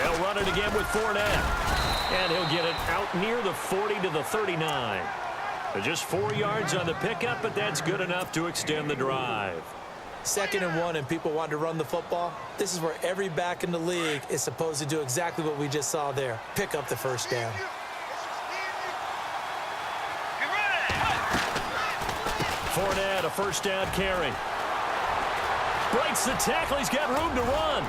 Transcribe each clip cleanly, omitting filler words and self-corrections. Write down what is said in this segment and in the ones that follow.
They'll run it again with Fournette. And he'll get it out near the 40 to the 39. Just 4 yards on the pickup, but that's good enough to extend the drive. 2nd and 1 and people want to run the football. This is where every back in the league is supposed to do exactly what we just saw there. Pick up the first down. Fournette, a first down carry. Breaks the tackle. He's got room to run.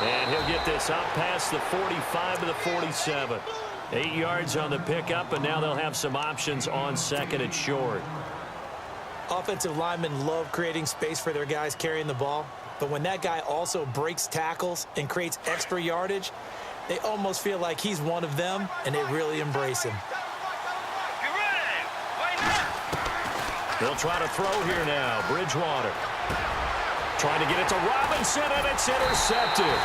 And he'll get this out past the 45 to the 47. 8 yards on the pickup, and now they'll have some options on 2nd and short. Offensive linemen love creating space for their guys carrying the ball, but when that guy also breaks tackles and creates extra yardage, they almost feel like he's one of them, and they really embrace him. They'll try to throw here now. Bridgewater trying to get it to Robinson, and it's intercepted.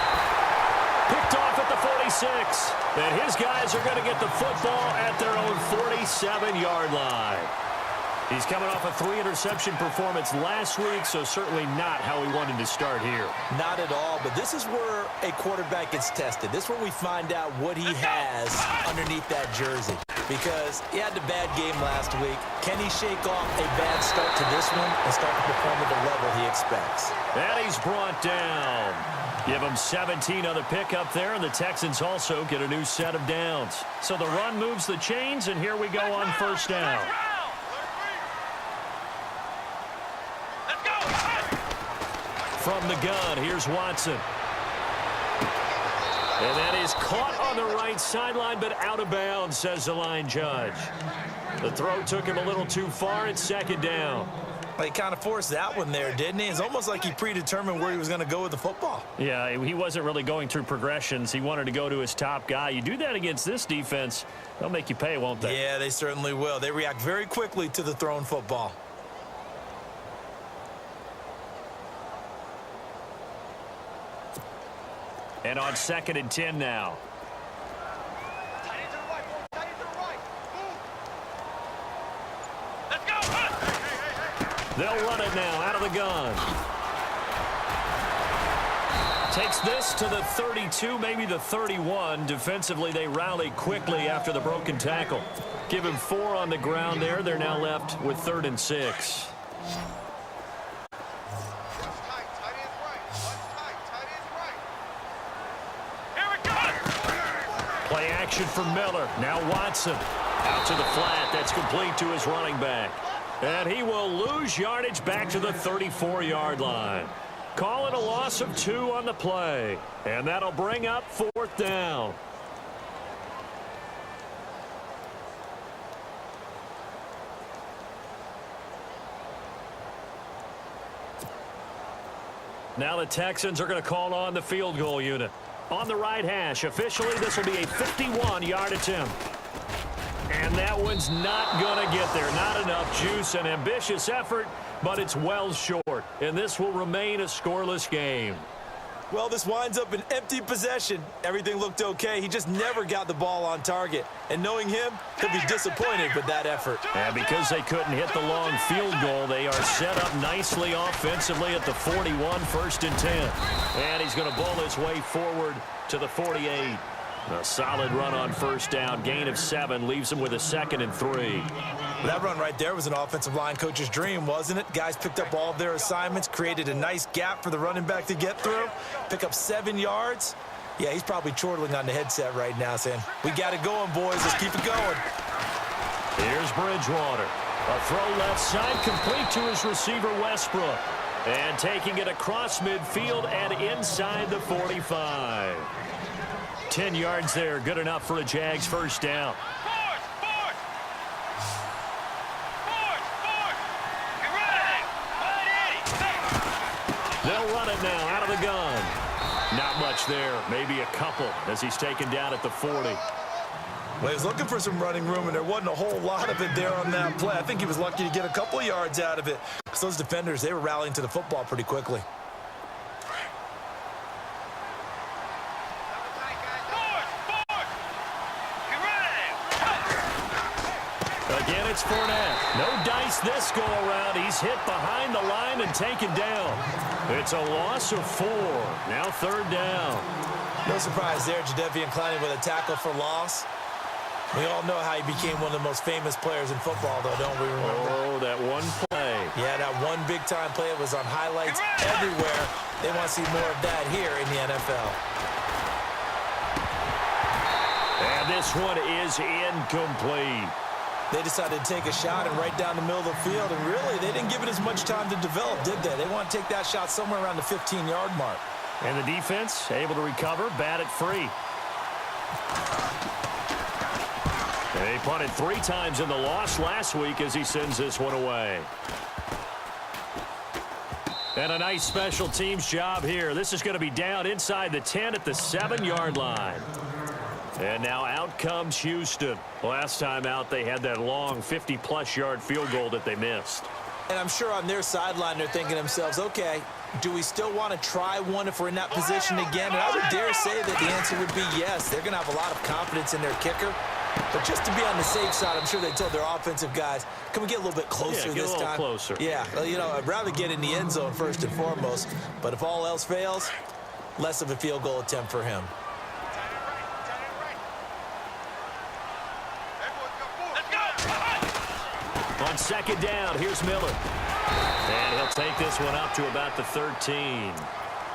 Picked off at the 46. And his guys are going to get the football at their own 47-yard line. He's coming off a 3-interception performance last week, so certainly not how he wanted to start here. Not at all, but this is where a quarterback gets tested. This is where we find out what he has underneath that jersey. Because he had a bad game last week. Can he shake off a bad start to this one and start to perform at the level he expects? And he's brought down. Give him 17 on the pickup there, and the Texans also get a new set of downs. So the run moves the chains, and here we go on first down. From the gun, here's Watson. And that is caught on the right sideline, but out of bounds, says the line judge. The throw took him a little too far. It's 2nd down. Well, he kind of forced that one there, didn't he? It's almost like he predetermined where he was going to go with the football. Yeah, he wasn't really going through progressions. He wanted to go to his top guy. You do that against this defense, they'll make you pay, won't they? Yeah, they certainly will. They react very quickly to the thrown football. And on 2nd and 10 now. They'll run it now out of the gun. Takes this to the 32, maybe the 31. Defensively, they rally quickly after the broken tackle. Give him 4 on the ground there. They're now left with 3rd and 6. Play action for Miller. Now Watson. Out to the flat. That's complete to his running back. And he will lose yardage back to the 34-yard line. Call it a loss of 2 on the play. And that'll bring up 4th down. Now the Texans are going to call on the field goal unit. On the right hash, officially this will be a 51-yard attempt. And that one's not going to get there. Not enough juice, an ambitious effort, but it's well short. And this will remain a scoreless game. Well, this winds up an empty possession. Everything looked okay. He just never got the ball on target. And knowing him, he'll be disappointed with that effort. And because they couldn't hit the long field goal, they are set up nicely offensively at the 41, 1st and 10. And he's going to bowl his way forward to the 48. A solid run on first down. Gain of 7 leaves him with a 2nd and 3. That run right there was an offensive line coach's dream, wasn't it? Guys picked up all of their assignments, created a nice gap for the running back to get through, pick up 7 yards. Yeah, he's probably chortling on the headset right now saying, we got it going, boys. Let's keep it going. Here's Bridgewater. A throw left side complete to his receiver, Westbrook. And taking it across midfield and inside the 45. 10 yards there, good enough for a Jags first down. They'll run it now out of the gun. Not much there, maybe a couple as he's taken down at the 40. Well, he was looking for some running room, and there wasn't a whole lot of it there on that play. I think he was lucky to get a couple of yards out of it. Because those defenders, they were rallying to the football pretty quickly. Again, It's Fournette. No dice this go-around. He's hit behind the line and taken down. It's a loss of 4. Now 3rd down. No surprise there, Jadeveon Clowney with a tackle for loss. We all know how he became one of the most famous players in football, though, don't we remember? Oh, that one play. Yeah, that one big-time play was on highlights everywhere. They want to see more of that here in the NFL. And this one is incomplete. They decided to take a shot and right down the middle of the field, and really, they didn't give it as much time to develop, did they? They want to take that shot somewhere around the 15-yard mark. And the defense able to recover, bat it free. They punted 3 times in the loss last week as he sends this one away. And a nice special teams job here. This is going to be down inside the 10 at the 7-yard line. And now out comes Houston. Last time out, they had that long 50-plus yard field goal that they missed. And I'm sure on their sideline, they're thinking to themselves, okay, do we still want to try one if we're in that position again? And I would dare say that the answer would be yes. They're going to have a lot of confidence in their kicker. But just to be on the safe side, I'm sure they told their offensive guys, can we get a little bit closer this time? Closer. Yeah, well, you know, I'd rather get in the end zone first and foremost. But if all else fails, less of a field goal attempt for him. On 2nd down, here's Miller. And he'll take this one up to about the 13.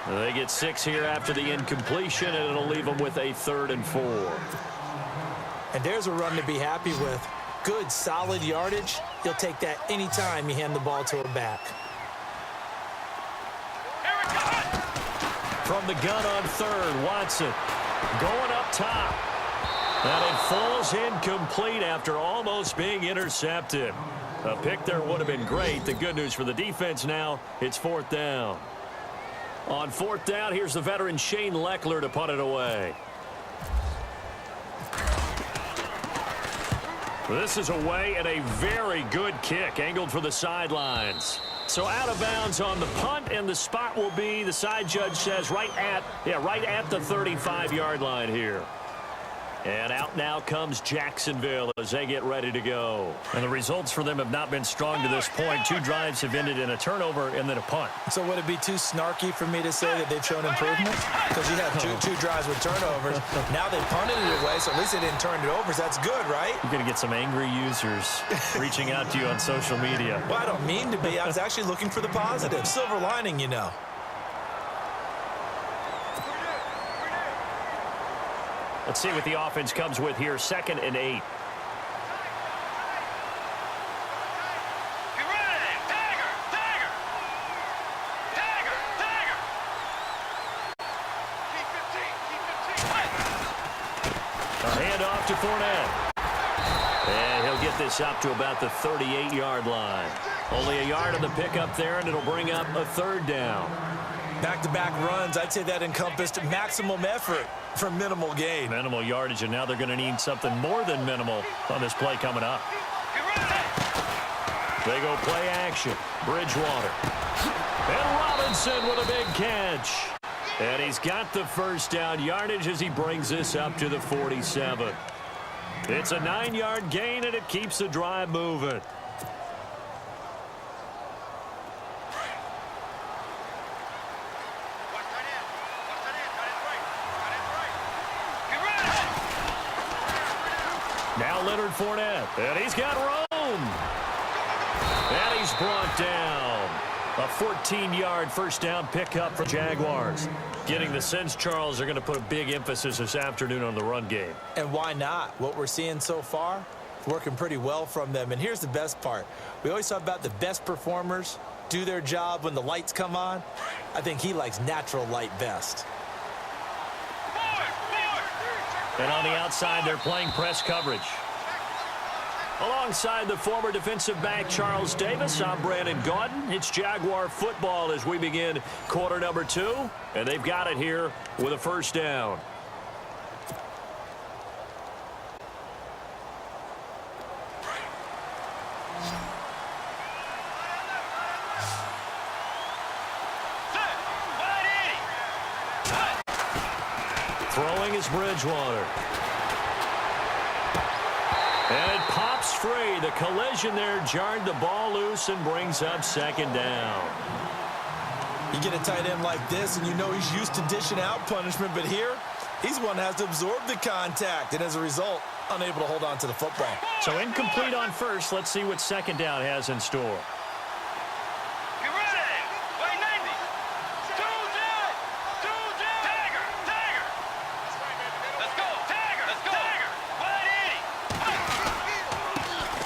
They get 6 here after the incompletion, and it'll leave them with a 3rd and 4. And there's a run to be happy with. Good, solid yardage. He'll take that anytime you hand the ball to a back. From the gun on 3rd, Watson going up top. And it falls incomplete after almost being intercepted. A pick there would have been great. The good news for the defense now, it's 4th down. On 4th down, here's the veteran Shane Leckler to punt it away. This is away and a very good kick, angled for the sidelines. So out of bounds on the punt, and the spot will be, the side judge says, right at the 35-yard line here. And out now comes Jacksonville as they get ready to go. And the results for them have not been strong to this point. 2 drives have ended in a turnover and then a punt. So would it be too snarky for me to say that they've shown improvement? Because you have two drives with turnovers. Now they punted it away, so at least they didn't turn it over. So that's good, right? You're going to get some angry users reaching out to you on social media. Well, I don't mean to be. I was actually looking for the positive. Silver lining, you know. Let's see what the offense comes with here. 2nd and 8. A handoff to Fournette. And he'll get this up to about the 38-yard line. Only a yard on the pickup there, and it'll bring up a 3rd down. Back-to-back runs, I'd say that encompassed maximum effort for minimal gain. Minimal yardage, and now they're going to need something more than minimal on this play coming up. They go play action. Bridgewater. And Robinson with a big catch. And he's got the 1st down yardage as he brings this up to the 47. It's a 9-yard gain, and it keeps the drive moving. Now Leonard Fournette, and he's got Rome. And he's brought down. A 14-yard 1st down pickup for Jaguars. Getting the sense, Charles, they're going to put a big emphasis this afternoon on the run game. And why not? What we're seeing so far, working pretty well from them. And here's the best part. We always talk about the best performers do their job when the lights come on. I think he likes natural light best. And on the outside, they're playing press coverage. Alongside the former defensive back Charles Davis, I'm Brandon Gaudin. It's Jaguar football as we begin quarter number 2. And they've got it here with a 1st down. Throwing is Bridgewater. And it pops free. The collision there jarred the ball loose and brings up second down. You get a tight end like this, and you know he's used to dishing out punishment, but here, he's one that has to absorb the contact, and as a result, unable to hold on to the football. So incomplete on first. Let's see what second down has in store.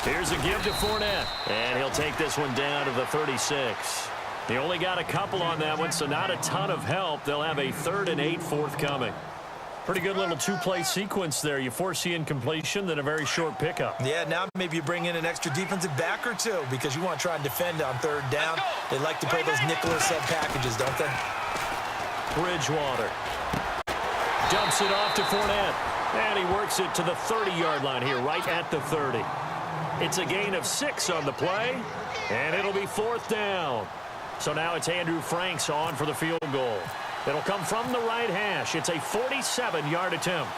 Here's a give to Fournette, and he'll take this one down to the 36. They only got a couple on that one, so not a ton of help. They'll have a 3rd and 8 forthcoming. Pretty good little two-play sequence there. You force the incompletion, then a very short pickup. Yeah, now maybe you bring in an extra defensive back or two because you want to try and defend on 3rd down. They like to play those nickel or sub packages, don't they? Bridgewater dumps it off to Fournette, and he works it to the 30-yard line here, right at the 30. It's a gain of 6 on the play, and it'll be 4th down. So now it's Andrew Franks on for the field goal. It'll come from the right hash. It's a 47-yard attempt.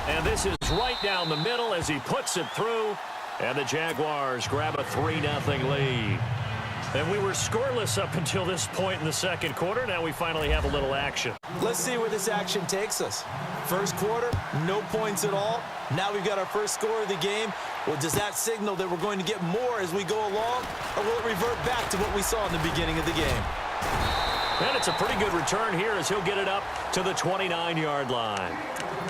And this is right down the middle as he puts it through, and the Jaguars grab a 3-0 lead. And we were scoreless up until this point in the second quarter. Now we finally have a little action. Let's see where this action takes us. First quarter, no points at all. Now we've got our first score of the game. Well, does that signal that we're going to get more as we go along, or will it revert back to what we saw in the beginning of the game? And it's a pretty good return here as he'll get it up to the 29-yard line.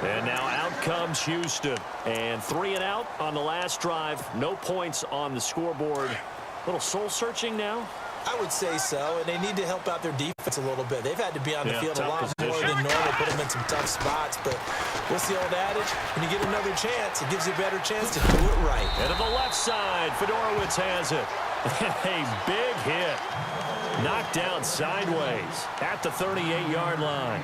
And now out comes Houston. And 3 and out on the last drive. No points on the scoreboard. A little soul-searching now? I would say so, and they need to help out their defense a little bit. They've had to be on the field a lot more than normal, put them in some tough spots. But what's the old adage? When you get another chance, it gives you a better chance to do it right. And to the left side, Fedorowicz has it. A big hit. Knocked down sideways at the 38-yard line.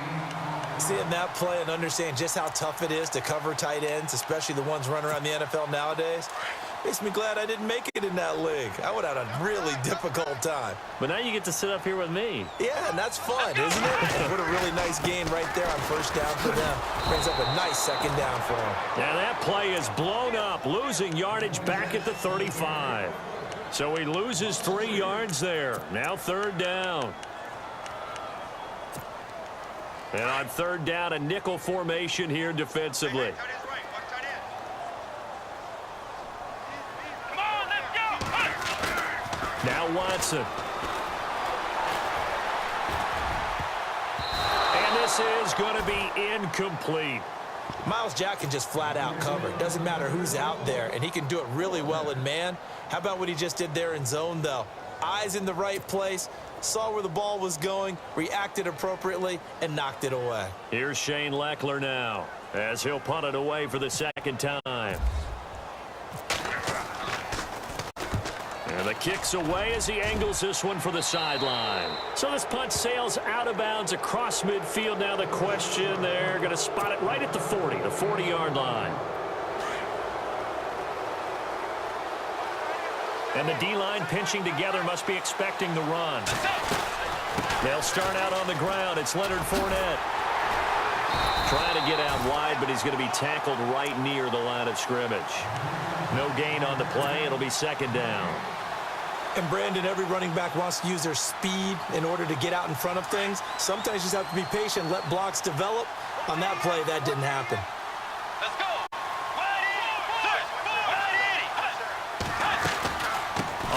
Seeing that play and understanding just how tough it is to cover tight ends, especially the ones running around the NFL nowadays, makes me glad I didn't make it in that league. I would have had a really difficult time. But now you get to sit up here with me. Yeah, and that's fun, isn't it? What a really nice gain right there on first down for them. Brings up a nice second down for them. And that play is blown up, losing yardage back at the 35. So he loses 3 yards there. Now 3rd down. And on 3rd down, a nickel formation here defensively. Now Watson. And this is going to be incomplete. Myles Jack can just flat out cover. It doesn't matter who's out there, and he can do it really well in man. How about what he just did there in zone, though? Eyes in the right place, saw where the ball was going, reacted appropriately, and knocked it away. Here's Shane Leckler now as he'll punt it away for the second time. And the kick's away as he angles this one for the sideline. So this punt sails out of bounds across midfield. Now the question, they're going to spot it right at the 40, the 40-yard line. And the D-line pinching together, must be expecting the run. They'll start out on the ground. It's Leonard Fournette. Trying to get out wide, but he's going to be tackled right near the line of scrimmage. No gain on the play. It'll be second down. And Brandon, every running back wants to use their speed in order to get out in front of things. Sometimes you just have to be patient, let blocks develop. On that play, that didn't happen. Let's go.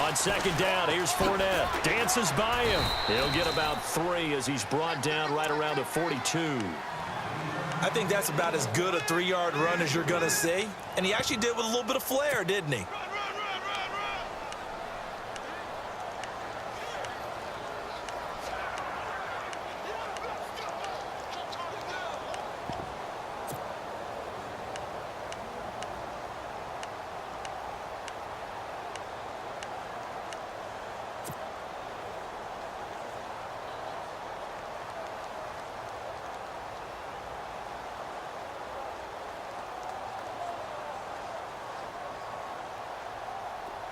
On second down, here's Fournette. Dances by him. He'll get about 3 as he's brought down right around the 42. I think that's about as good a 3-yard run as you're going to see. And he actually did with a little bit of flair, didn't he?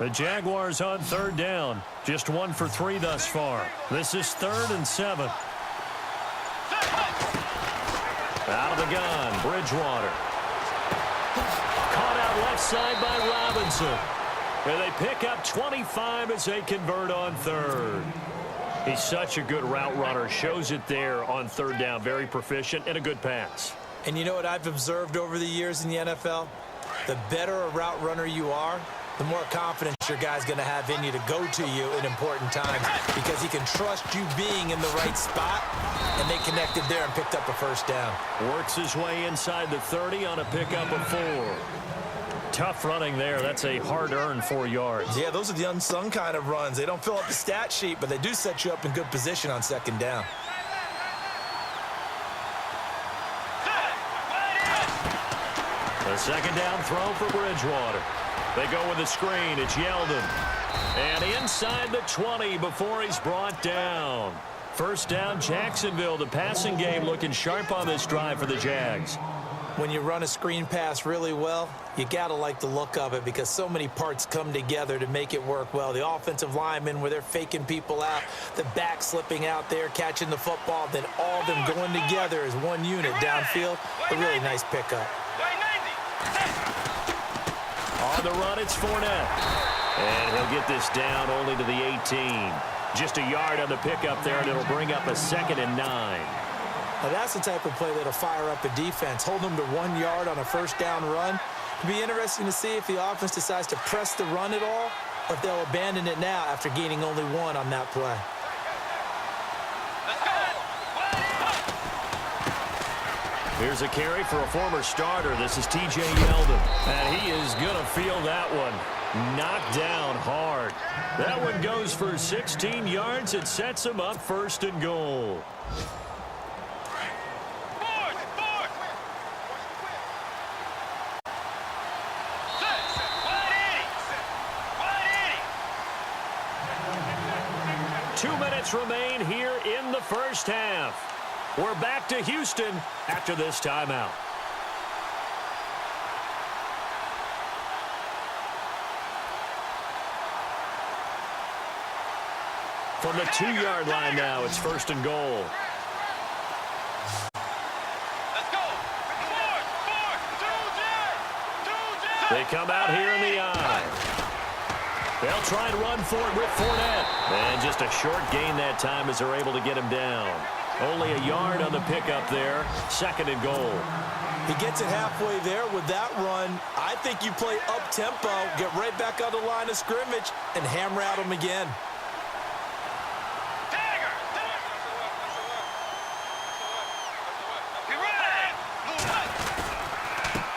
The Jaguars on 3rd down. Just 1 for 3 thus far. This is 3rd and 7. Out of the gun, Bridgewater. inside by Robinson. And they pick up 25 as they convert on third. He's such a good route runner. Shows it there on third down. Very proficient and a good pass. And you know what I've observed over the years in the NFL? The better a route runner you are, the more confidence your guy's going to have in you to go to you in important times because he can trust you being in the right spot, and they connected there and picked up a first down. Works his way inside the 30 on a pickup of 4. Tough running there. That's a hard-earned 4 yards. Yeah, those are the unsung kind of runs. They don't fill up the stat sheet, but they do set you up in good position on second down. A second down throw for Bridgewater. They go with a screen. It's Yeldon. And inside the 20 before he's brought down. First down, Jacksonville. The passing game looking sharp on this drive for the Jags. When you run a screen pass really well, you got to like the look of it because so many parts come together to make it work well. The offensive linemen where they're faking people out, the back slipping out there, catching the football, then all of them going together as one unit downfield. A really nice pickup. On the run, it's Fournette. And he'll get this down only to the 18. Just a yard on the pickup there, and it'll bring up a 2nd and 9. Now that's the type of play that'll fire up a defense. Hold them to 1 yard on a first down run. It'll be interesting to see if the offense decides to press the run at all, or if they'll abandon it now after gaining only 1 on that play. Here's a carry for a former starter. This is T.J. Yeldon. And he is going to feel that one. Knocked down hard. That one goes for 16 yards. It sets him up 1st and goal. Remain here in the first half. We're back to Houston after this timeout. From the 2-yard line now, it's 1st and goal. Let's go. They come out here in the eye. They'll try and run for it with Fournette. And just a short gain that time as they're able to get him down. Only a yard on the pickup there. 2nd and goal. He gets it halfway there with that run. I think you play up-tempo, get right back on the line of scrimmage, and hammer at him again.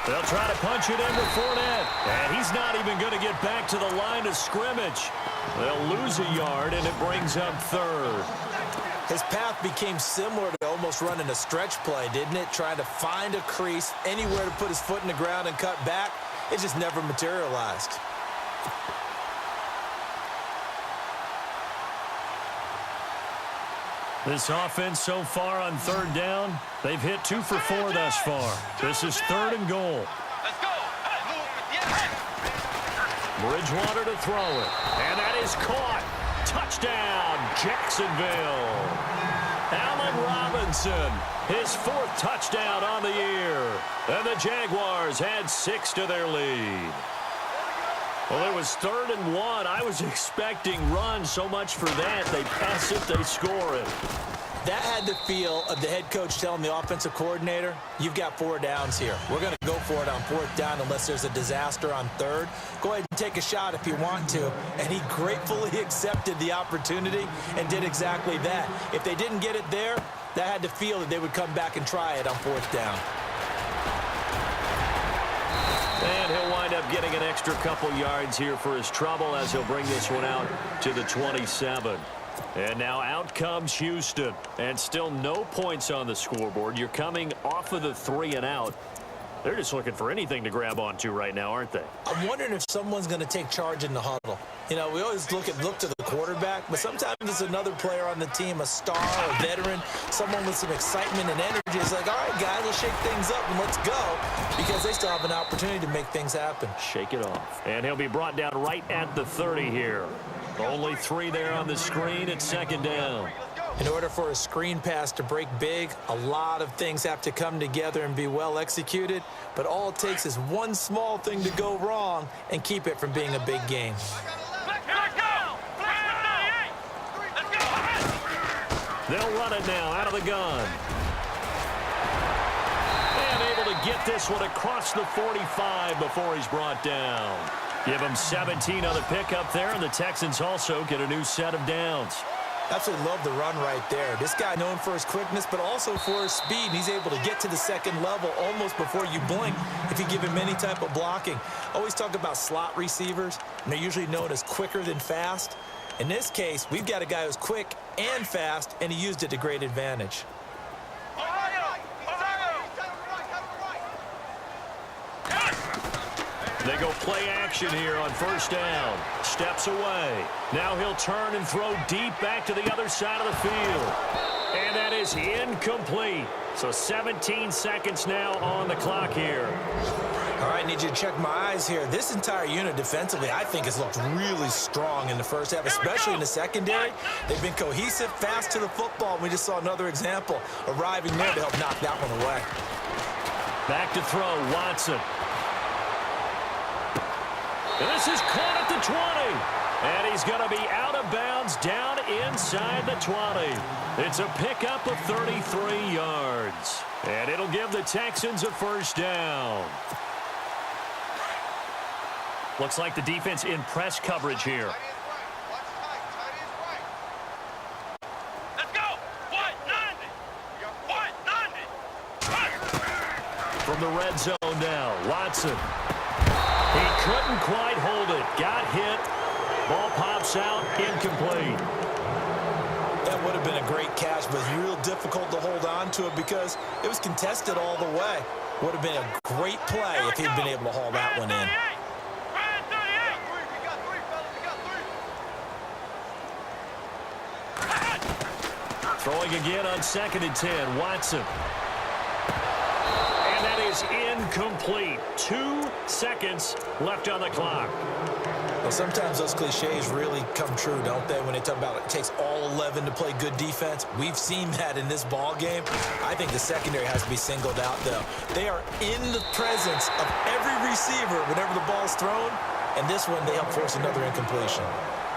They'll try to punch it in with Fournette. And he's not even going to get back to the line of scrimmage. They'll lose a yard, and it brings up 3rd. His path became similar to almost running a stretch play, didn't it? Trying to find a crease, anywhere to put his foot in the ground and cut back. It just never materialized. This offense so far on 3rd down, they've hit 2 for 4 thus far. This is 3rd and goal. Let's go. Bridgewater to throw it. And that is caught. Touchdown, Jacksonville. Allen Robinson, his 4th touchdown on the year. And the Jaguars add 6 to their lead. Well, it was 3rd and 1. I was expecting runs. So much for that. They pass it, they score it. That had the feel of the head coach telling the offensive coordinator, you've got 4 downs here. We're going to go for it on 4th down unless there's a disaster on 3rd. Go ahead and take a shot if you want to. And he gratefully accepted the opportunity and did exactly that. If they didn't get it there, that had the feel that they would come back and try it on 4th down. And he'll wind up getting an extra couple yards here for his trouble as he'll bring this one out to the 27. And now out comes Houston. And still no points on the scoreboard. You're coming off of the 3 and out. They're just looking for anything to grab onto right now, aren't they? I'm wondering if someone's going to take charge in the huddle. You know, we always look to the quarterback, but sometimes it's another player on the team, a star, a veteran, someone with some excitement and energy. It's like, all right, guys, let's shake things up and let's go, because they still have an opportunity to make things happen. Shake it off. And he'll be brought down right at the 30 here. Only 3 there on the screen at 2nd down. In order for a screen pass to break big, a lot of things have to come together and be well executed, but all it takes is one small thing to go wrong and keep it from being a big game. They'll run it now out of the gun. And able to get this one across the 45 before he's brought down. Give him 17 on the pickup there, and the Texans also get a new set of downs. Absolutely love the run right there. This guy known for his quickness, but also for his speed. He's able to get to the second level almost before you blink if you give him any type of blocking. Always talk about slot receivers, and they're usually known as quicker than fast. In this case, we've got a guy who's quick and fast, and he used it to great advantage. They go play action here on first down. Steps away. Now he'll turn and throw deep back to the other side of the field. And that is incomplete. So 17 seconds now on the clock here. All right, need you to check my eyes here. This entire unit defensively, I think, has looked really strong in the first half, especially in the secondary. They've been cohesive, fast to the football. We just saw another example arriving there to help knock that one away. Back to throw, Watson. And this is caught at the 20. And he's going to be out of bounds down inside the 20. It's a pickup of 33 yards. And it'll give the Texans a first down. Looks like the defense in press coverage here. Let's go. 190. 190. From the red zone now, Watson. He couldn't quite hold it. Got hit. Ball pops out. Incomplete. That would have been a great catch, but it's real difficult to hold on to it because it was contested all the way. Would have been a great play if he'd been able to haul that one in. Throwing again on 2nd and 10. Watson. And that is incomplete. 2 seconds left on the clock. Well, sometimes those cliches really come true, don't they? When they talk about it takes all 11 to play good defense. We've seen that in this ball game. I think the secondary has to be singled out, though. They are in the presence of every receiver whenever the ball's thrown. And this one, they help force another incompletion.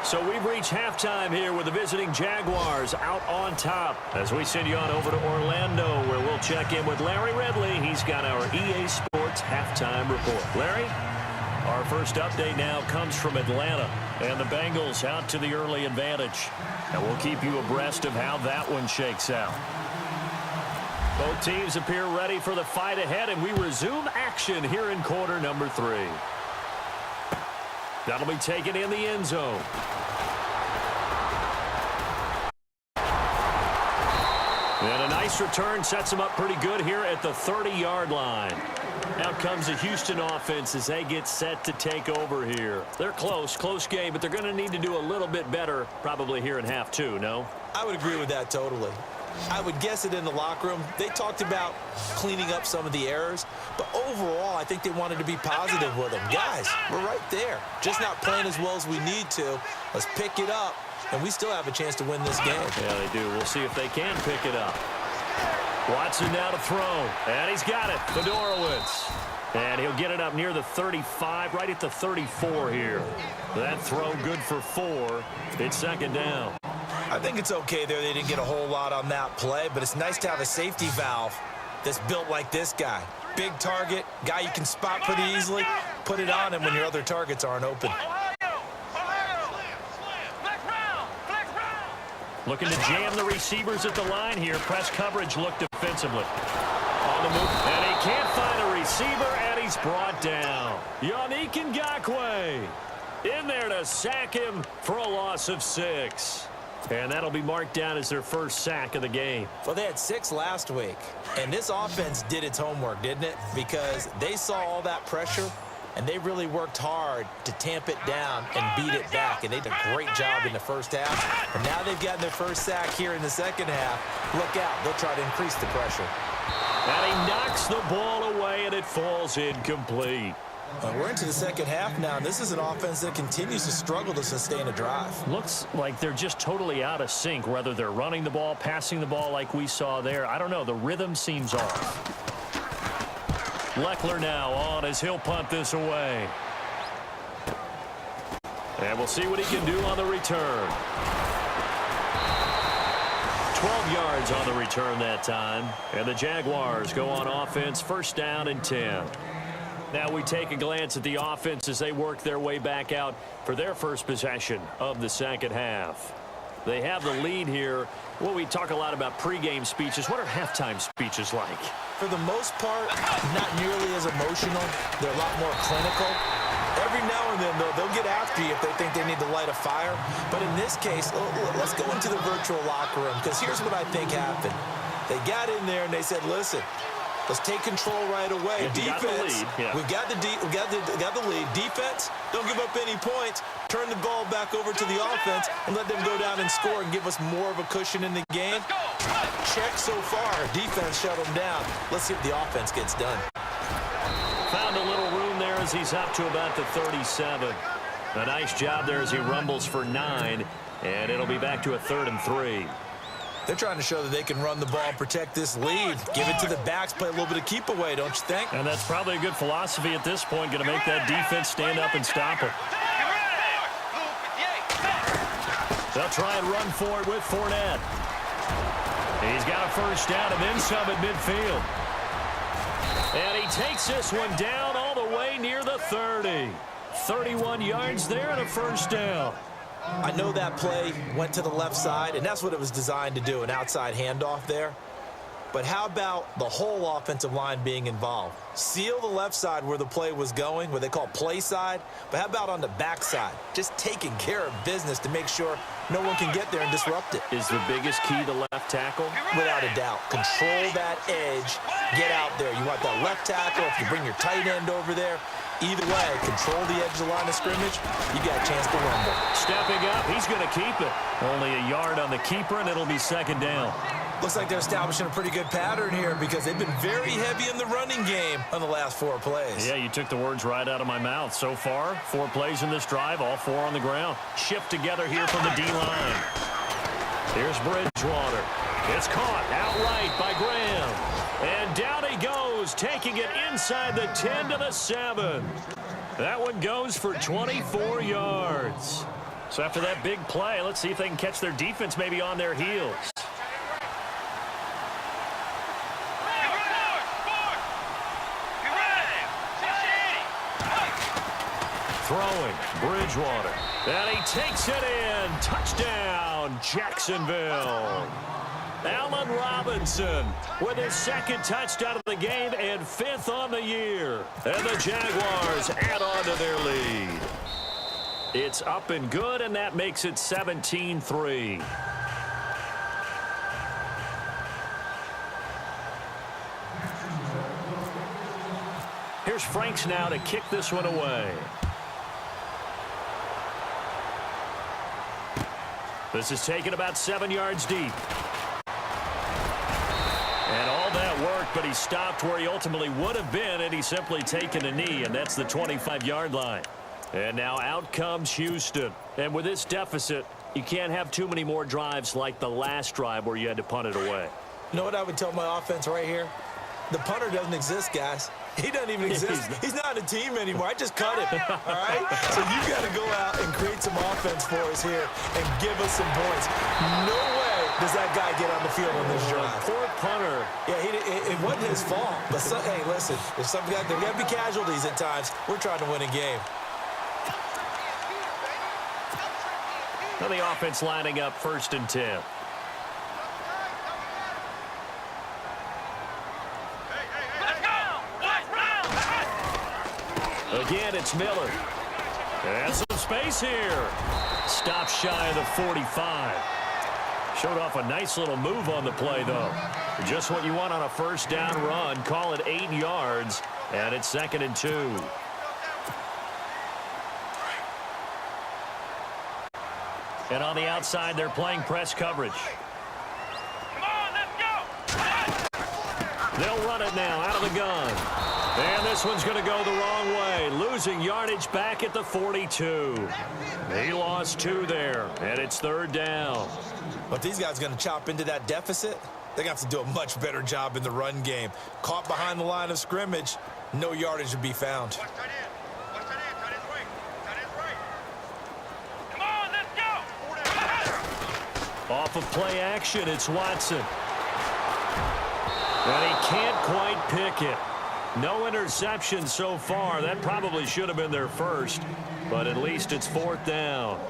So we've reached halftime here with the visiting Jaguars out on top. As we send you on over to Orlando, where we'll check in with Larry Ridley. He's got our EA Sports halftime report. Larry? Our first update now comes from Atlanta, and the Bengals out to the early advantage. And we'll keep you abreast of how that one shakes out. Both teams appear ready for the fight ahead, and we resume action here in quarter number 3. That'll be taken in the end zone. And a nice return sets them up pretty good here at the 30-yard line. Out comes the Houston offense as they get set to take over here. They're close game, but they're going to need to do a little bit better probably here in half 2, no? I would agree with that totally. I would guess it in the locker room. They talked about cleaning up some of the errors, but overall, I think they wanted to be positive with them. Guys, we're right there. Just not playing as well as we need to. Let's pick it up, and we still have a chance to win this game. Yeah, they do. We'll see if they can pick it up. Watson now to throw, and he's got it. Fedorowicz. And he'll get it up near the 35, right at the 34 here. That throw good for 4. It's 2nd down. I think it's okay there. They didn't get a whole lot on that play, but it's nice to have a safety valve that's built like this guy. Big target, guy you can spot pretty easily. Put it on him when your other targets aren't open. Looking to jam the receivers at the line here. Press coverage look defensively. On the move, and he can't find a receiver, and he's brought down. Yannick Ngakoue in there to sack him for a loss of 6. And that'll be marked down as their first sack of the game. Well, they had 6 last week, and this offense did its homework, didn't it? Because they saw all that pressure, and they really worked hard to tamp it down and beat it back, and they did a great job in the first half. And now they've gotten their first sack here in the second half. Look out. They'll try to increase the pressure. And he knocks the ball away, and it falls incomplete. We're into the second half now, and this is an offense that continues to struggle to sustain a drive. Looks like they're just totally out of sync, whether they're running the ball, passing the ball like we saw there. I don't know. The rhythm seems off. Leckler now on as he'll punt this away. And we'll see what he can do on the return. 12 yards on the return that time. And the Jaguars go on offense, first down and 10. Now we take a glance at the offense as they work their way back out for their first possession of the second half. They have the lead here. Well, we talk a lot about pregame speeches. What are halftime speeches like? For the most part, not nearly as emotional. They're a lot more clinical. Every now and then, they'll get after you if they think they need to light a fire. But in this case, let's go into the virtual locker room, because here's what I think happened. They got in there and they said, listen, let's take control right away. Defense, we got the lead. Defense, don't give up any points. Turn the ball back over to the offense and let them go down and score and give us more of a cushion in the game. Check so far. Defense shut them down. Let's see if the offense gets done. Found a little room there as he's up to about the 37. A nice job there as he rumbles for 9, and it'll be back to a 3rd and 3. They're trying to show that they can run the ball and protect this lead. Give it to the backs, play a little bit of keep away, don't you think? And that's probably a good philosophy at this point, going to make that defense stand up and stop it. They'll try and run for it with Fournette. He's got a first down and then some at midfield. And he takes this one down all the way near the 30. 31 yards there and a first down. I know that play went to the left side, and that's what it was designed to do, an outside handoff there. But how about the whole offensive line being involved? Seal the left side where the play was going, what they call play side. But how about on the back side? Just taking care of business to make sure no one can get there and disrupt it. Is the biggest key the left tackle? Without a doubt. Control that edge. Get out there. You want that left tackle. If you bring your tight end over there, either way, control the edge of the line of scrimmage, you got a chance to rumble. Stepping up, he's going to keep it. Only a yard on the keeper, and it'll be second down. Looks like they're establishing a pretty good pattern here because they've been very heavy in the running game on the last 4 plays. Yeah, you took the words right out of my mouth. So far, 4 plays in this drive, all 4 on the ground. Shift together here from the D-line. Here's Bridgewater. It's caught outright by Graham. And down he goes, taking it inside the 10 to the 7. That one goes for 24 yards. So after that big play, let's see if they can catch their defense maybe on their heels. Throwing, Bridgewater. And he takes it in. Touchdown, Jacksonville. Allen Robinson with his 2nd touchdown of the game and 5th on the year. And the Jaguars add on to their lead. It's up and good, and that makes it 17-3. Here's Franks now to kick this one away. This is taken about 7 yards deep. And all that work, but he stopped where he ultimately would have been had he simply taken a knee, and that's the 25-yard line. And now out comes Houston. And with this deficit, you can't have too many more drives like the last drive where you had to punt it away. You know what I would tell my offense right here? The punter doesn't exist, guys. He doesn't even exist. He's not a team anymore. I just cut him, all right? So you got to go out and create some offense for us here and give us some points. No way does that guy get on the field on this drive. Poor punter. Yeah, it wasn't his fault. But, hey, listen, there's there got to be casualties at times. We're trying to win a game. Now the offense lining up 1st and 10. Again, it's Miller. And some space here. Stop shy of the 45. Showed off a nice little move on the play, though. Just what you want on a first down run. Call it 8 yards, and it's 2nd and 2. And on the outside, they're playing press coverage. Come on, let's go. They'll run it now out of the gun. And this one's going to go the wrong way, losing yardage back at the 42. He lost 2 there, and it's 3rd down. But these guys are going to chop into that deficit. They're going to have to do a much better job in the run game. Caught behind the line of scrimmage, no yardage to be found. Watch tight end. Watch tight end. Tight end's right. Tight end's right. Come on, let's go. Off of play action, it's Watson. And he can't quite pick it. No interception so far. That probably should have been their first, but at least it's 4th down.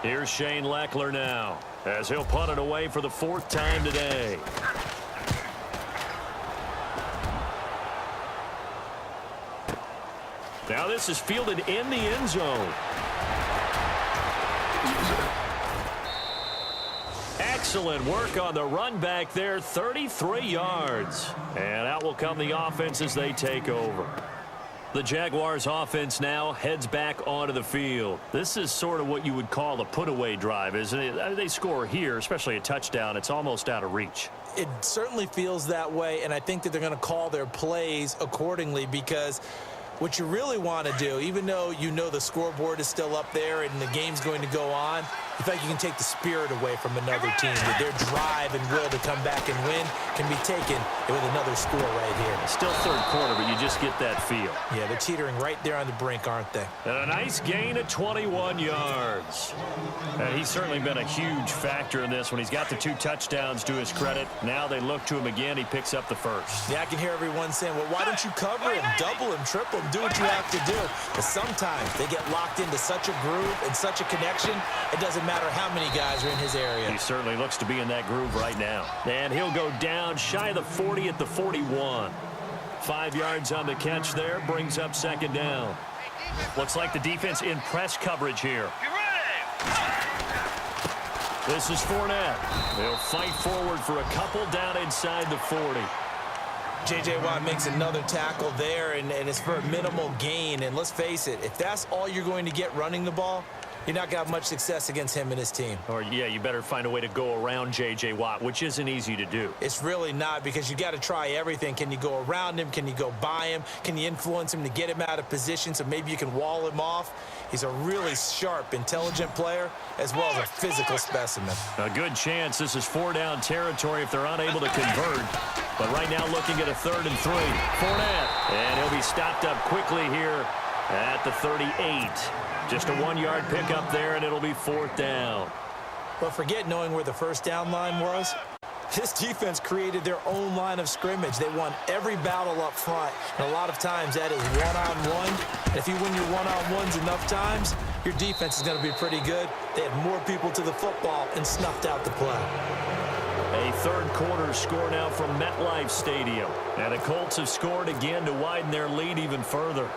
Here's Shane Leckler now, as he'll punt it away for the 4th time today. Now this is fielded in the end zone. Excellent work on the run back there, 33 yards. And out will come the offense as they take over. The Jaguars offense now heads back onto the field. This is sort of what you would call a put-away drive, isn't it? They score here, especially a touchdown. It's almost out of reach. It certainly feels that way, and I think that they're going to call their plays accordingly, because what you really want to do, even though you know the scoreboard is still up there and the game's going to go on, you think you can take the spirit away from another team. With their drive and will to come back and win can be taken with another score right here. Still 3rd quarter, but you just get that feel. Yeah, they're teetering right there on the brink, aren't they? And a nice gain of 21 yards. And he's certainly been a huge factor in this when he's got the 2 touchdowns to his credit. Now they look to him again. He picks up the first. Yeah, I can hear everyone saying, well, why don't you cover him, double him, triple him, do what you have to do. But sometimes they get locked into such a groove and such a connection, it doesn't matter how many guys are in his area. He certainly looks to be in that groove right now. And he'll go down shy of the 40 at the 41. 5 yards on the catch there, brings up 2nd down. Looks like the defense in press coverage here. Get ready. This is Fournette. They'll fight forward for a couple down inside the 40. J.J. Watt makes another tackle there, and it's for a minimal gain. And let's face it, if that's all you're going to get running the ball, you're not going to have much success against him and his team. Or, yeah, you better find a way to go around J.J. Watt, which isn't easy to do. It's really not, because you got to try everything. Can you go around him? Can you go by him? Can you influence him to get him out of position so maybe you can wall him off? He's a really sharp, intelligent player, as well as a physical specimen. A good chance this is 4-down territory if they're unable to convert. But right now looking at a 3rd and 3. Fournette. And he'll be stopped up quickly here at the 38. Just a 1-yard pickup there, and it'll be 4th down. But forget knowing where the first down line was. This defense created their own line of scrimmage. They won every battle up front, and a lot of times that is one-on-one. And if you win your one-on-ones enough times, your defense is going to be pretty good. They had more people to the football and snuffed out the play. A 3rd quarter score now from MetLife Stadium. And the Colts have scored again to widen their lead even further.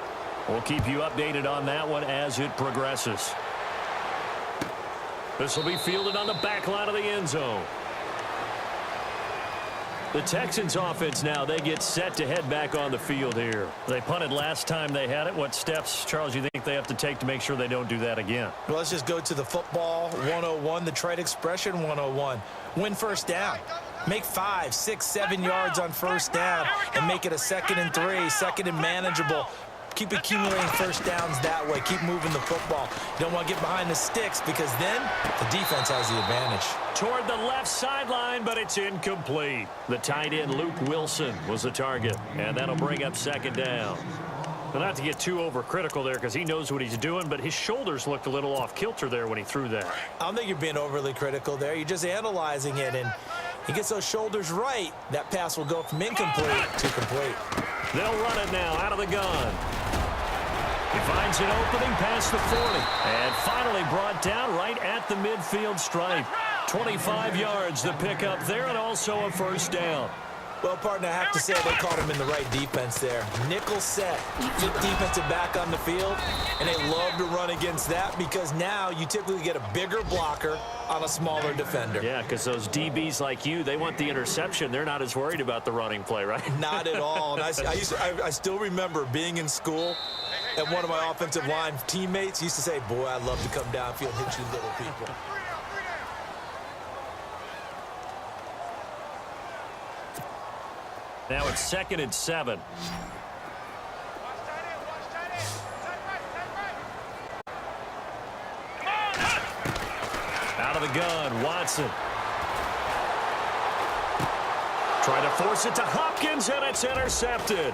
We'll keep you updated on that one as it progresses. This will be fielded on the back line of the end zone. The Texans offense now, they get set to head back on the field here. They punted last time they had it. What steps, Charles, you think they have to take to make sure they don't do that again? Well, let's just go to the football 101, the trade expression 101. Win first down. Make 5, 6, 7 yards on first down and make it a 2nd and 3, 2nd and manageable. Keep accumulating first downs that way. Keep moving the football. You don't want to get behind the sticks, because then the defense has the advantage. Toward the left sideline, but it's incomplete. The tight end, Luke Wilson, was the target, and that'll bring up 2nd down. Well, not to get too overcritical there, because he knows what he's doing, but his shoulders looked a little off kilter there when he threw that. I don't think you're being overly critical there. You're just analyzing it, and he gets those shoulders right. That pass will go from incomplete to complete. They'll run it now out of the gun. He finds an opening past the 40. And finally brought down right at the midfield stripe. 25 yards the pickup there, and also a first down. Well, partner, I have to say they caught him in the right defense there. Nickel set, 5th defensive back on the field, and they love to run against that, because now you typically get a bigger blocker on a smaller defender. Yeah, because those DBs like you, they want the interception. They're not as worried about the running play, right? Not at all. And I still remember being in school, and one of my offensive line teammates used to say, boy, I'd love to come downfield and hit you little people. Now it's 2nd and 7. of the gun, Watson. Trying to force it to Hopkins, and it's intercepted.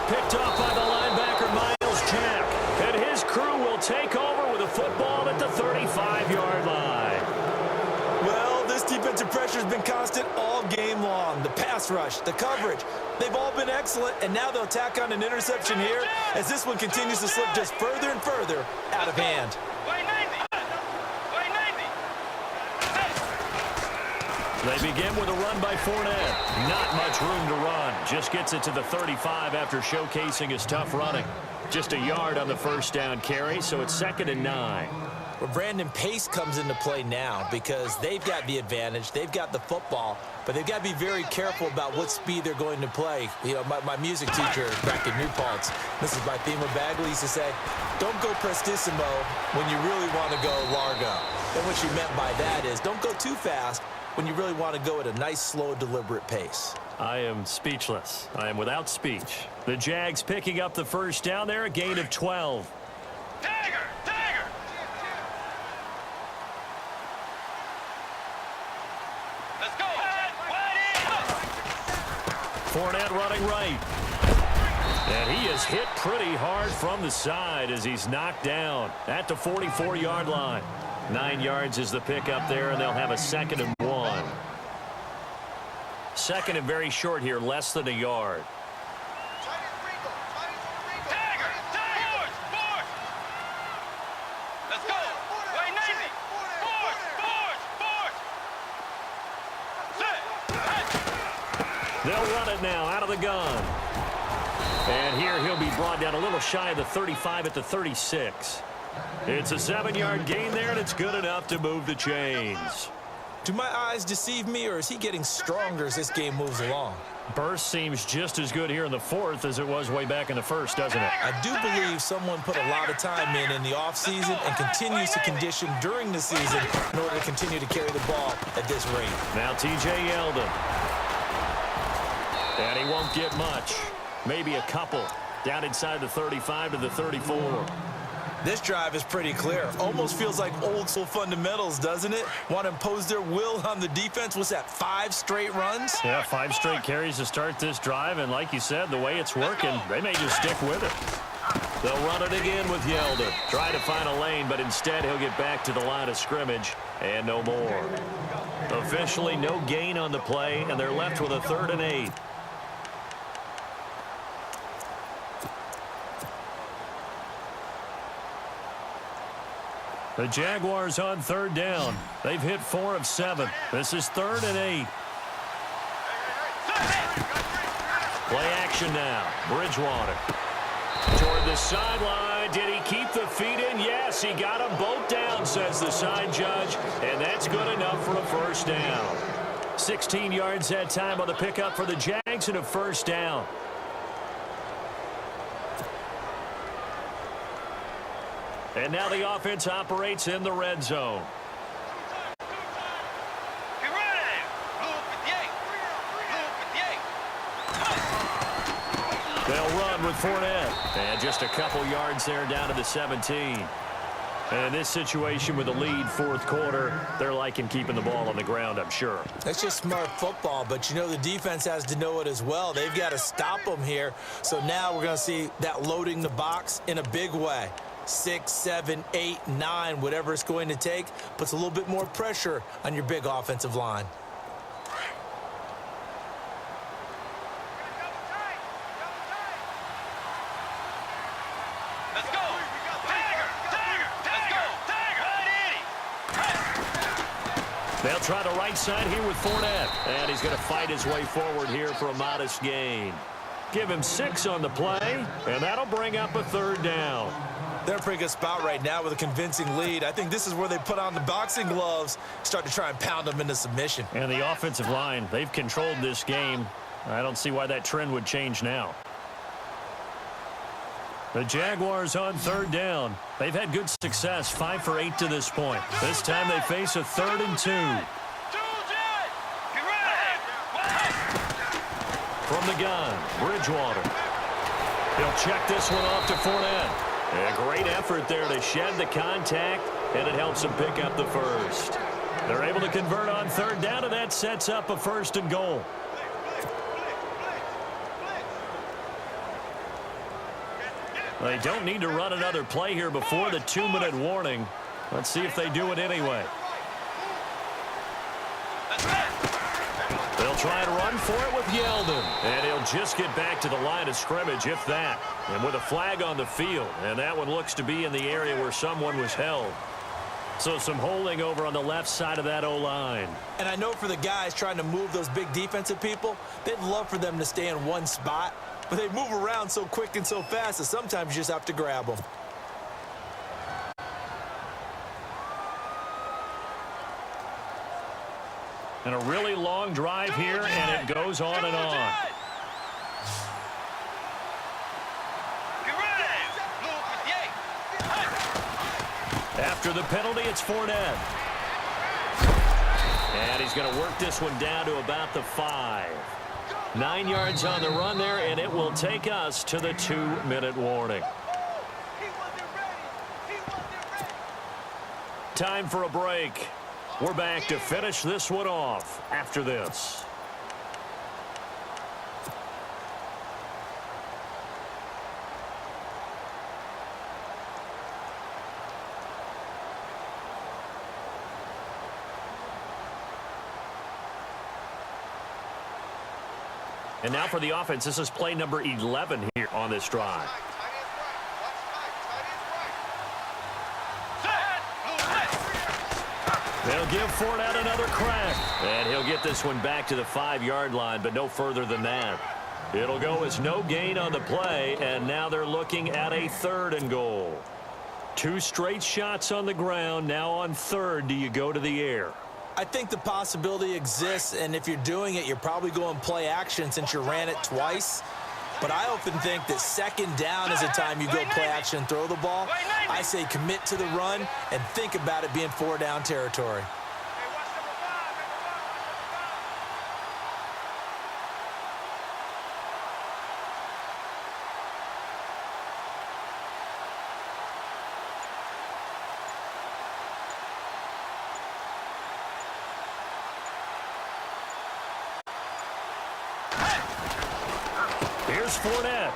Picked off by the linebacker, Miles Jack. And his crew will take over with a football at the 35-yard line. Well, this defensive pressure has been constant all game long. The pass rush, the coverage, they've all been excellent, and now they'll tack on an interception here as this one continues to slip just further and further out of hand. They begin with a run by Fournette. Not much room to run. Just gets it to the 35 after showcasing his tough running. Just a yard on the first down carry, so it's 2nd and 9. Well, Brandon, pace comes into play now because they've got the advantage. They've got the football, but they've got to be very careful about what speed they're going to play. You know, my music teacher back in New Paltz, Mrs. Bythema Bagley, used to say, don't go prestissimo when you really want to go largo. And what she meant by that is don't go too fast when you really want to go at a nice, slow, deliberate pace. I am speechless. I am without speech. The Jags picking up the first down there, a gain of 12. Tiger! Let's go! Fournette running right. And he is hit pretty hard from the side as he's knocked down at the 44-yard line. 9 yards is the pickup there, and they'll have a 2nd and 1. 2nd and very short here, less than a yard. Let's go! Wait, Navy! They'll run it now out of the gun. And here he'll be brought down a little shy of the 35 at the 36. It's a 7-yard gain there, and it's good enough to move the chains. Do my eyes deceive me, or is he getting stronger as this game moves along? Burst seems just as good here in the 4th as it was way back in the 1st, doesn't it? I do believe someone put a lot of time in the offseason and continues to condition during the season in order to continue to carry the ball at this rate. Now T.J. Yeldon. And he won't get much. Maybe a couple. Down inside the 35 to the 34. This drive is pretty clear. Almost feels like old school fundamentals, doesn't it? Want to impose their will on the defense. What's that, 5 straight runs? Yeah, 5 straight carries to start this drive. And like you said, the way it's working, they may just stick with it. They'll run it again with Yeldon. Try to find a lane, but instead he'll get back to the line of scrimmage. And no more. Officially no gain on the play, and they're left with a 3rd and 8. The Jaguars on 3rd down. They've hit 4 of 7. This is 3rd and 8. Play action now. Bridgewater. Toward the sideline. Did he keep the feet in? Yes, he got them both down, says the side judge. And that's good enough for a first down. 16 yards that time on the pickup for the Jags and a first down. And now the offense operates in the red zone. They'll run with Fournette. And just a couple yards there down to the 17. And in this situation with the lead 4th quarter, they're liking keeping the ball on the ground, I'm sure. That's just smart football, but you know the defense has to know it as well. They've got to stop them here. So now we're going to see that loading the box in a big way. 6, 7, 8, 9, whatever it's going to take, puts a little bit more pressure on your big offensive line. Let's go! Tiger! Let's go! Tiger! They'll try the right side here with Fournette. And he's going to fight his way forward here for a modest gain. Give him 6 on the play, and that'll bring up a 3rd down. They're in a pretty good spot right now with a convincing lead. I think this is where they put on the boxing gloves, start to try and pound them into submission. And the offensive line, they've controlled this game. I don't see why that trend would change now. The Jaguars on 3rd down. They've had good success, 5 for 8 to this point. This time they face a 3rd and 2. From the gun, Bridgewater. He'll check this one off to Fournette. A great effort there to shed the contact, and it helps him pick up the first. They're able to convert on third down, and that sets up a 1st and goal. They don't need to run another play here before the 2-minute warning. Let's see if they do it anyway. They'll try and run for it with Yeldon. And he'll just get back to the line of scrimmage, if that. And with a flag on the field. And that one looks to be in the area where someone was held. So some holding over on the left side of that O-line. And I know for the guys trying to move those big defensive people, they'd love for them to stay in one spot. But they move around so quick and so fast that sometimes you just have to grab them. And a really long drive here, and it goes on and on. After the penalty, it's Fournette. And he's going to work this one down to about the 5. 9 yards on the run there, and it will take us to the 2-minute warning. Time for a break. We're back to finish this one off after this. And now for the offense, this is play number 11 here on this drive. They'll give Fournette another crack. And he'll get this one back to the 5-yard line, but no further than that. It'll go as no gain on the play, and now they're looking at a 3rd and goal. 2 straight shots on the ground. Now on 3rd, do you go to the air? I think the possibility exists, and if you're doing it, you're probably going play action since you ran it twice. But I often think that 2nd down is the time you go play action and throw the ball. I say commit to the run and think about it being 4-down territory. Here's Fournette.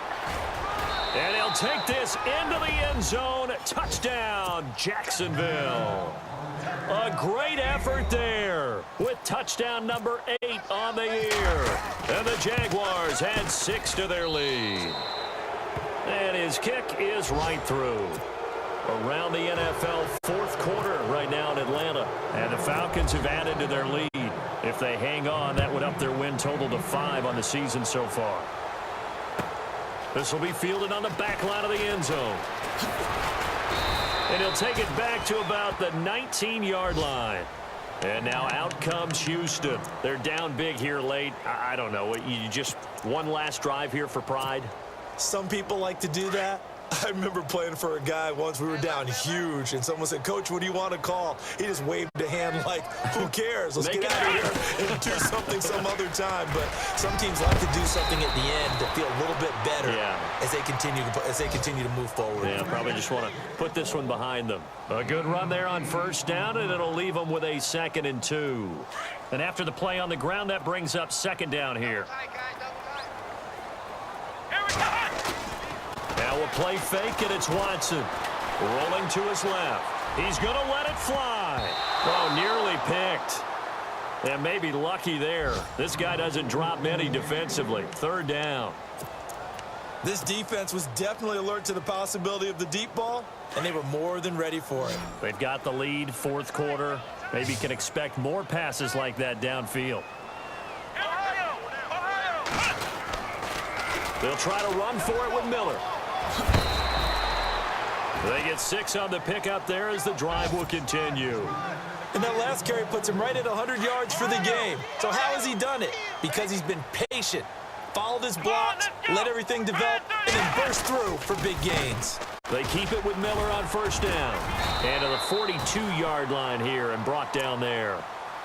And he'll take this into the end zone. Touchdown, Jacksonville. A great effort there with touchdown number 8 on the year. And the Jaguars add 6 to their lead. And his kick is right through. Around the NFL 4th quarter right now in Atlanta. And the Falcons have added to their lead. If they hang on, that would up their win total to 5 on the season so far. This will be fielded on the back line of the end zone. And he'll take it back to about the 19-yard line. And now out comes Houston. They're down big here late. I don't know. You just one last drive here for pride? Some people like to do that. I remember playing for a guy once. We were down huge, and someone said, "Coach, what do you want to call?" He just waved a hand like, who cares? Let's get out of here and do something some other time. But some teams like to do something at the end to feel a little bit better as they continue to move forward. Yeah, probably just want to put this one behind them. A good run there on 1st down, and it'll leave them with a 2nd and 2. And after the play on the ground, that brings up 2nd down here. Now a play fake, and it's Watson. Rolling to his left. He's going to let it fly. Oh, nearly picked. And maybe lucky there. This guy doesn't drop many defensively. 3rd down. This defense was definitely alert to the possibility of the deep ball, and they were more than ready for it. They've got the lead, 4th quarter. Maybe can expect more passes like that downfield. They'll try to run for it with Miller. They get 6 on the pickup there as the drive will continue. And that last carry puts him right at 100 yards for the game. So how has he done it? Because he's been patient, followed his blocks, let everything develop, and then burst through for big gains. They keep it with Miller on 1st down. And to the 42-yard line here and brought down there.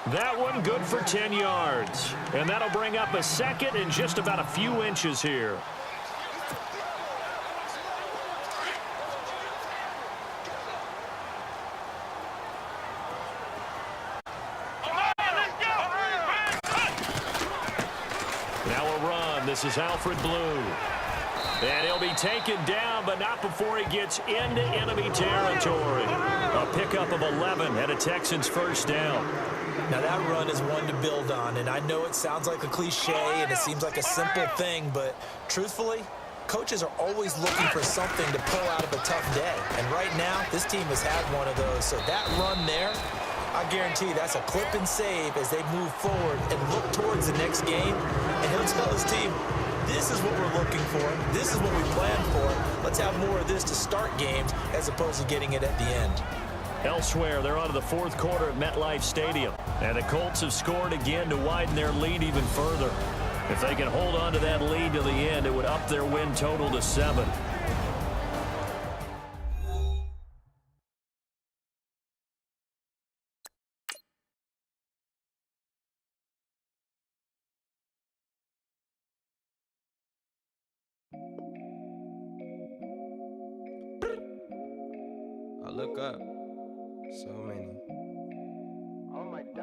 That one good for 10 yards. And that'll bring up a 2nd and just about a few inches here. run. This is Alfred Blue. And he'll be taken down, but not before he gets into enemy territory. A pickup of 11 and a Texans first down. Now that run is one to build on, and I know it sounds like a cliche and it seems like a simple thing, but truthfully, coaches are always looking for something to pull out of a tough day. And right now, this team has had one of those. So that run there, I guarantee that's a clip and save as they move forward and look towards the next game. And he'll tell his team, this is what we're looking for. This is what we planned for. Let's have more of this to start games as opposed to getting it at the end. Elsewhere, they're on to the fourth quarter at MetLife Stadium. And the Colts have scored again to widen their lead even further. If they can hold on to that lead to the end, it would up their win total to 7. I look up, so many.